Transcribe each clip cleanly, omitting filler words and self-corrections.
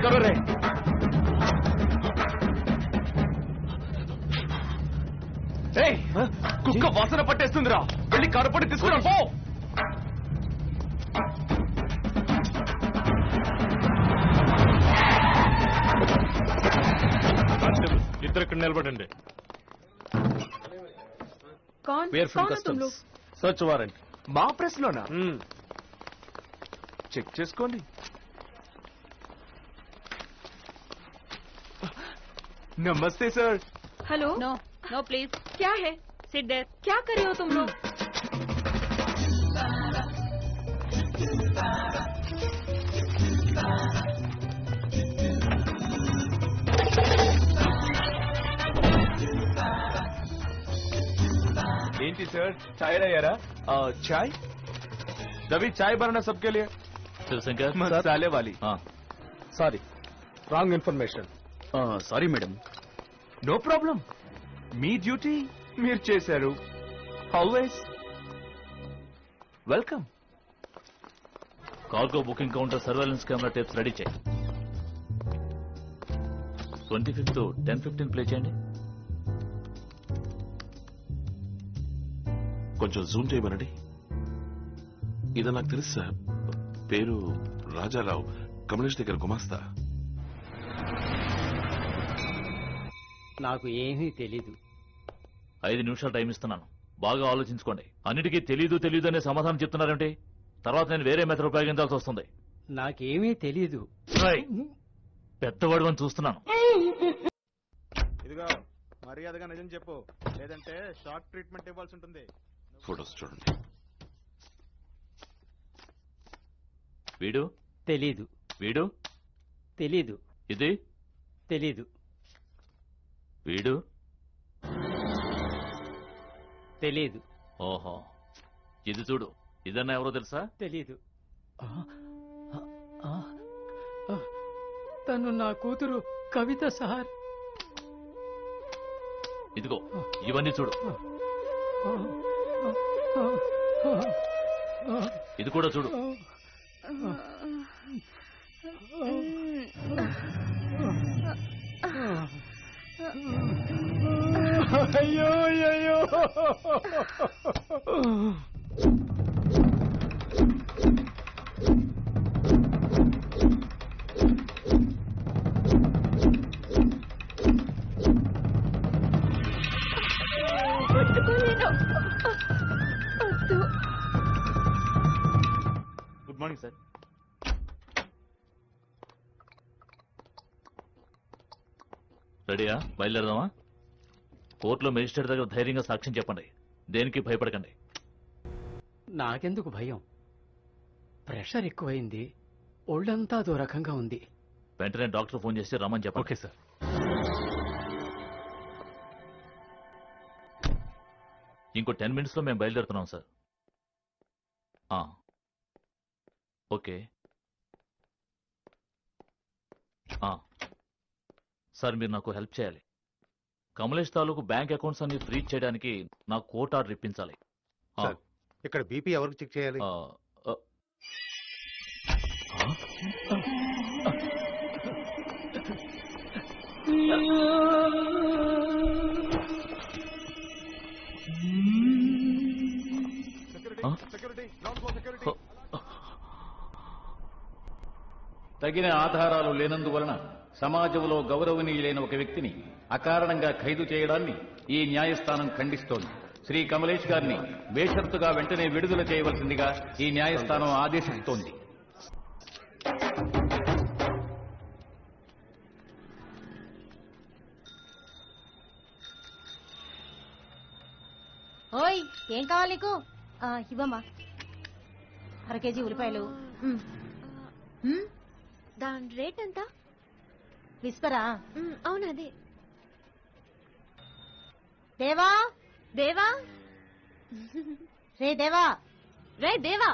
करो रे। కుక్క వాసన పట్టేస్తుందిరా, వెళ్ళి కారపొడి తీసుకురా పో. ఇద్దరు ఇక్కడ నిలబడండి. సర్చ్ వారెంట్ మా ప్రెస్ లోనా? చెక్ చేసుకోండి. नमस्ते sir. Hello. No no please. क्या है? Sit there. क्या कर रहे हो तुम लोग? ఏంటి सर चाय लाया? चाय रवि, चाय बनाना सबके लिए. शिवशंकर मसाले वाली. हाँ sorry, wrong information. Sorry madam. No problem. మీ డ్యూటీ మీరు చేశారు. Always welcome. Cargo booking counter surveillance camera tapes ready చేయి. 25th 10:15 ప్లే చేయండి. కొంచెం జూమ్ చేయమనండి. ఇది నాకు తెలుసు సార్. పేరు రాజారావు, కమ్యూనిస్ట్ దగ్గర గుమాస్తా. నాకు ఏమీ తెలీదు. 5 నిమిషాలు టైం ఇస్తున్నాను, బాగా ఆలోచించుకోండి. అన్నిటికీ తెలీదు తెలీదు అనే సమాధానం చెప్తున్నారంటే తర్వాత నేను వేరే మెథడ్ ఉపయోగించాల్సి వస్తుంది. నాకేమీ తెలీదు. పెద్దవాడు అని చూస్తున్నాను. ఇదిగో మర్యాదగా నిజం చెప్పు, లేదంటే షార్ట్ ట్రీట్మెంట్ ఇవ్వాల్సి ఉంటుంది. ఫోటోస్ చూడండి. వీడు తెలీదు. వీడు తెలీదు. ఇది తెలీదు. వీడు తెలీదు. ఓహో, ఇది చూడు. ఇదన్నా ఎవరో తెలుసా? తెలీదు. తను నా కూతురు కవిత సార్. ఇదిగో ఇవన్నీ చూడు. ఇది కూడా చూడు. అయ్యో అయ్యో. Good morning sir. రెడీయా? బయలుదేరదామా? కోర్టులో మెజిస్ట్రేట్ దగ్గర ధైర్యంగా సాక్ష్యం చెప్పండి. దేనికి భయపడకండి. నాకెందుకు భయం? ప్రెషర్ ఎక్కువైంది, ఒళ్ళంతా అదో రకంగా ఉంది. వెంటనే డాక్టర్ ఫోన్ చేసి రమ్మని చెప్పండి. Okay sir. ఇంకో 10 minutes లో మేము బయలుదేరుతున్నాం సార్. ఓకే సార్, మీరు నాకు హెల్ప్ చేయాలి. కమలేష్ తాలూకు బ్యాంక్ అకౌంట్స్ అన్ని ఫ్రీజ్ చేయడానికి నాకు కోర్ట్ ఆర్డర్ ఇప్పించాలి. ఇక్కడ బీపీ ఎవరికి చెక్ చేయాలి? తగిన ఆధారాలు లేనందువలన సమాజంలో గౌరవనీయులైన ఒక వ్యక్తిని అకారణంగా ఖైదు చేయడాన్ని ఈ న్యాయస్థానం ఖండిస్తోంది. శ్రీ కమలేష్ గారిని బేషరతుగా వెంటనే విడుదల చేయవలసిందిగా ఈ న్యాయస్థానం ఆదేశిస్తోంది. ఓయ్, ఏం కావాలి నీకు? ఇవ్వమ్మా. 1/2 kg ఉల్లిపాయలు. దాని రేట్ ఎంత? విస్పరా? అవును, అదే. దేవా, దేవా, రే దేవా, రే దేవా.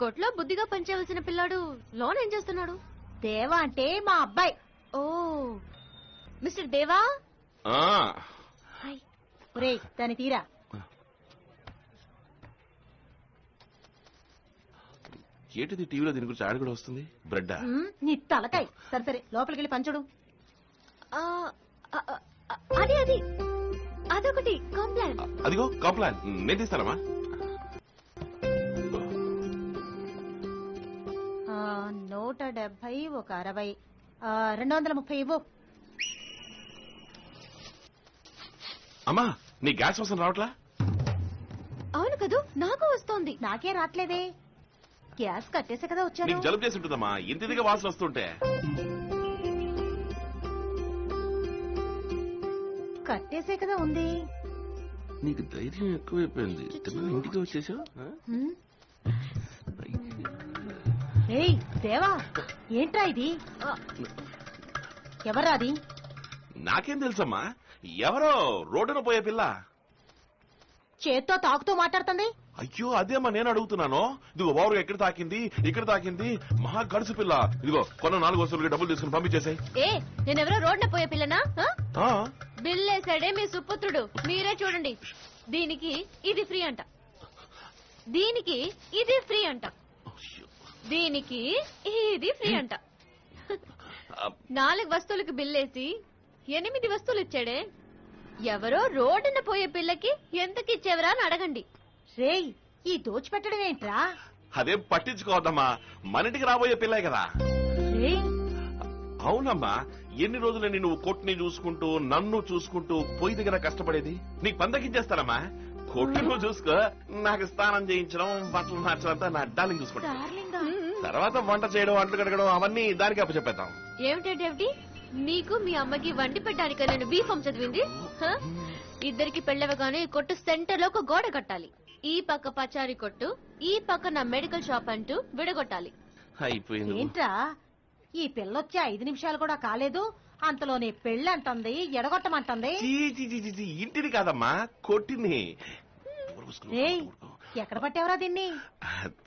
కొట్లో బుద్ధిగా పనిచేయవలసిన పిల్లాడు లోన్ ఏం చేస్తున్నాడు? దేవా అంటే మా అబ్బాయి. ఓ, మిస్టర్ దేవా. ఒరే, దాన్ని తీరా. ఏంటిది టీవీలో దీని గురించి ఆడ కూడా వస్తుంది బ్రెడ్డా నీ తలకాయ. సరే సరే లోపలికి వెళ్ళి పంచుడు. ఆ, ఆ, ఆ, అది అది అదొకటి కాంప్లాన్. అదిగో కాంప్లాన్ నేను తీస్తానమ్మా. 170 ఒక 60 230 ఇవ్వు. అమ్మా నీ గ్యాస్ వాసన రావట్లా? అవును కదూ, నాకు వస్తోంది. నాకే రావట్లేదే. గ్యాస్ కట్టేసే కదా వచ్చాను. నీకు జలుబు చేసి ఉంటుందమ్మా ఇంటిదిగా వాసన వస్తుంటే. కట్టేసే కదా ఉంది. నీకు ధైర్యం ఎక్కువైపోయింది. ఇంటికి వచ్చేసావు. ఏయ్ దేవా, ఏంట్రా ఇది? ఎవరా అది? నాకేం తెలుసమ్మా, ఎవరో రోడ్డున పోయే పిల్ల. చేత్తో తాకుతూ మాట్లాడుతుంది. అయ్యో అదేమ్మా నేను అడుగుతున్నాను. ఇదిగో బాబు ఎక్కడ తాకింది, ఇక్కడ తాకింది. మహా గడుసు పిల్ల. ఇదిగో కొన్న 4 వస్తువులకి డబ్బులు తీసుకుని పంపించేసాయి. ఏ నేనెవరో రోడ్న పోయే పిల్లనా? బిల్ వేసాడే మీ సుపుత్రుడు, మీరే చూడండి. దీనికి ఇది ఫ్రీ అంట, దీనికి ఇది ఫ్రీ అంట, దీనికి ఇది ఫ్రీ అంట. 4 వస్తువులకి బిల్లేసి 8 వస్తువులు ఇచ్చాడే. ఎవరో రోడ్డున పోయే పిల్లకి ఎంతకిచ్చేవరా అని అడగండి. రేయ్, ఈ దోచిపెట్టడం ఏంట్రా? అదేం పట్టించుకోవద్దమ్మా, మన ఇంటికి రాబోయే పిల్లే కదా. రేయ్, అవునమ్మా, ఎన్ని రోజులని నువ్వు కొట్టుని చూసుకుంటూ నన్ను చూసుకుంటూ పొయ్యి దగ్గర కష్టపడేది. నీకు పందకిచ్చేస్తానమ్మా. కొట్టు నువ్వు చూసుకో, నాకు స్నానం చేయించడం బట్టలు మార్చడంతా నా డార్లింగ్ చూసుకుంటా. డార్లింగా? తర్వాత వంట చేయడం, అంట్లు కడగడం అవన్నీ దానికి అప్పచెప్పేద్దాం. ఏమిటేమిటి నీకు మీ అమ్మకి వండి పెట్టడానికి నేను బీఫామ్ చదివింది? హ? ఇద్దరికి పెళ్ళవగానే ఈ కొట్టు సెంటర్ లో ఒక గోడ కట్టాలి. ఈ పక్క పచారీ కొట్టు, ఈ పక్క నా మెడికల్ షాప్ అంటూ విడగొట్టాలి. అయిపోయింది. ఏంట్రా, ఈ పిల్లొచ్చి 5 నిమిషాలు కూడా కాలేదు, అంతలోనే పెళ్ళంటుంది, ఎడగొట్టమంటుంది. చీ, చీ, చీ, చీ, చీ, ఇంటిని కాదమ్మా కొట్టిని. రేయ్, ఎక్కడ పట్టావరా దీన్ని?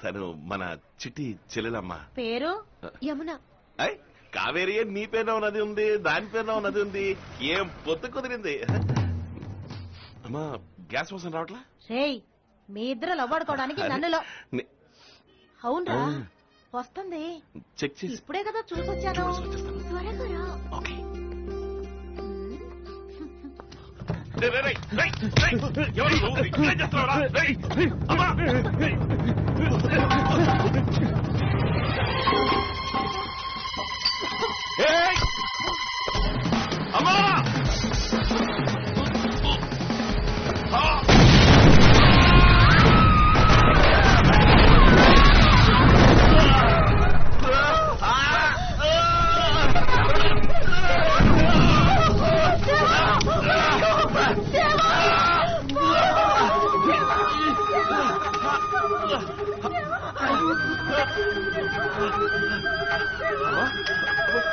తను మన చిట్టి చెల్లెలమ్మా. పేరు? యమున. ఐ, కావేరి నీ పేరున ఉన్నది ఉంది, దాని పేరున ఉన్నది ఉంది. ఏం పొత్తు కుదిరింది. అమ్మా గ్యాస్ వాసన రావట్లా? రేయ్, మీ ఇద్దరు లవ్వాడుకోవడానికి నన్నులో. నే- అవునరా, వస్తుంది. చెక్ చేసి ఇప్పుడే కదా చూసొచ్చాను. వచ్చేస్తాను. త్వరగా రా. ఓకే. రేయ్, రేయ్, రేయ్, రేయ్, ఎవరు నువ్వు? ఏం చేస్తున్నావురా? రేయ్, అమ్మా! ఏయ్! అమ్మా! ఆ!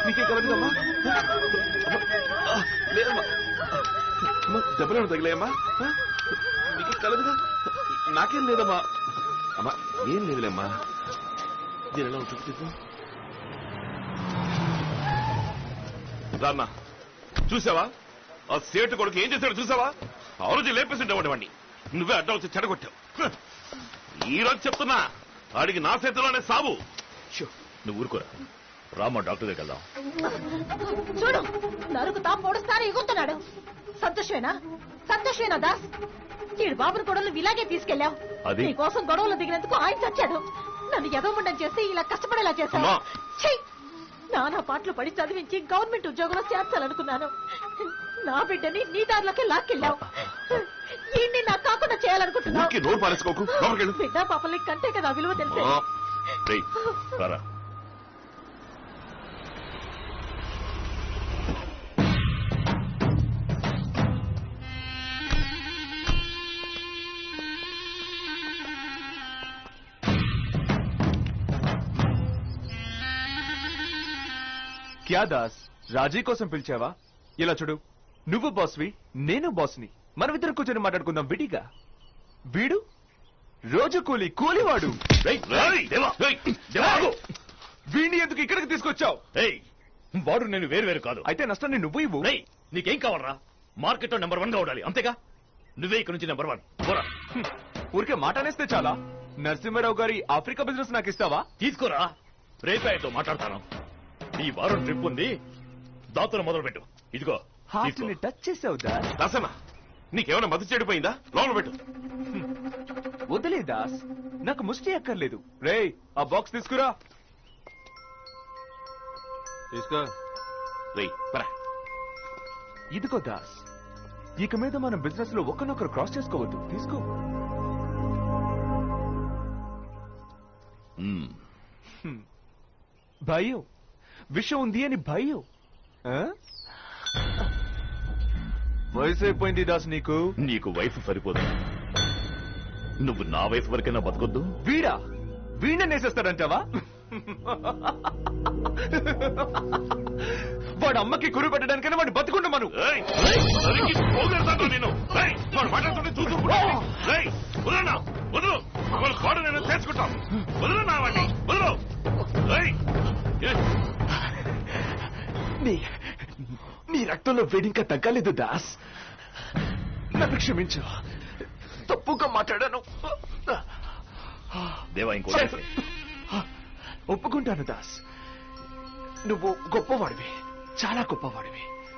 నీకే కలగదమ్మా? లేదమ్మా, దెబ్బలు తగిలేయమ్మా? నీకే కలదుగా? నాకేం లేదమ్మా. అమ్మా ఏం లేదులేమ్మా. దీని ఎలా ఉంటుంది చెప్పు. రాన్నా, చూసావా ఆ సేటు కొడుకు ఏం చేశాడు చూసావా? ఆ రోజు లేపేసి ఉండేవాడి వాడిని నువ్వే అడ్డం వచ్చి చెడగొట్టావు. ఈ రోజు చెప్తున్నా, ఆడికి నా చేతిలోనే సావు. నువ్వు ఊరుకోరా, రామా డాక్టర్ దగ్గరికి వెళ్దాం. చూడు, నరుకుతా పొడుస్తాను ఎగురుతున్నాడు. సంతోషమేనా? సంతోషమేనా దాస్? ఈడు బాబుని కూడా నువ్వు ఇలాగే తీసుకెళ్లావు. అది- నీ కోసం గొడవలు దిగినందుకు ఆయన చచ్చాడు. నన్ను ఎదవమండం చేసి ఇలా కష్టపడేలా చేశావు. అమ్మా! ఛీ! నానా పాటలు పడి చదివించి గవర్నమెంట్ ఉద్యోగంలో చేర్చాలనుకున్నాను. నా బిడ్డని నీ దారిలోకి లాక్కెళ్ళావు. ఈయన్ని నాకు కాకుండా చేయాలనుకుంటున్నావు. ఊరికే నోరు పారేసుకోకు. లోపలికి వెళ్ళు. బిడ్డ పాపల్ని కంటే కదా విలువ తెలిసే. ఆ, రేయ్, రారా. క్యా దాస్, రాజీ కోసం పిలిచావా? ఇలా చూడు, నువ్వు బాస్వి, నేను బాస్ని. మనమిద్దరం కూర్చొని మాట్లాడుకుందాం విడిగా. వీడు రోజు కూలివాడు. రేయ్, రేయ్, దేవా, రేయ్, దేవా, ఆగు. వీడిని ఎందుకు ఇక్కడికి తీసుకొచ్చావు? రేయ్, వాడు నేను వేరు కాదు. అయితే నష్టాన్ని నువ్వు ఇవ్వు. రేయ్, నీకేం కావాలరా? మార్కెట్ లో నెంబర్ 1 గా ఉండాలి, అంతేగా? నువ్వే ఇక్కడ నుంచి నెంబర్ 1. పోరా. ఊరికే మాట అనేస్తే చాలా. నరసింహారావు గారి ఆఫ్రికా బిజినెస్ నాకు ఇస్తావా? తీసుకోరా, రేపాయతో మాట్లాడతాను. ఈ వారం ట్రిప్ ఉంది, దాంతో మొదలు పెట్టు. ఇదిగో హార్ట్ ని టచ్ చేసావు దాస్. దాసన్న నీకేమైనా మతి చెడిపోయిందా? లోపల పెట్టు. వదిలే దాస్, నాకు ముష్టి అక్కర్లేదు. రేయ్ ఆ బాక్స్ తీసుకురా. తీసుకో. రేయ్ పరా. ఇదిగో దాస్, ఇక మీద మనం బిజినెస్ లో ఒకరినొకరు క్రాస్ చేసుకోవద్దు. తీసుకో. భయం, విషయం ఉంది అని భయం. ఆ? వయసు అయిపోయింది దాస్ నీకు. నీకు వయసు సరిపోదు. నువ్వు నా వయసు వరకైనా బతకొద్దు. వీణ్ణి నేసేస్తాడంటావా? వాడు అమ్మకి కురు పెట్టడానికైనా వాడిని బతుకుంటా మనం. ఏయ్, ఏయ్, నరికి పోగేస్తాను నేను. ఏయ్, వాడు మాట్లాడుతుంటే చూసుకుంటా. ఏయ్, వదలనా, వదలు. వాళ్ళ కోడ నేను చేసుకుంటాం. వదలనా వాడిని, వదలు. ఏయ్, ఏయ్. నీ రక్తంలో వేడింకా తగ్గలేదు దాస్. నన్ను క్షమించు, తప్పుగా మాట్లాడాను. దేవా, ఇంకో ఒప్పుకుంటాను దాస్. నువ్వు గొప్పవాడివి, చాలా గొప్పవాడివి.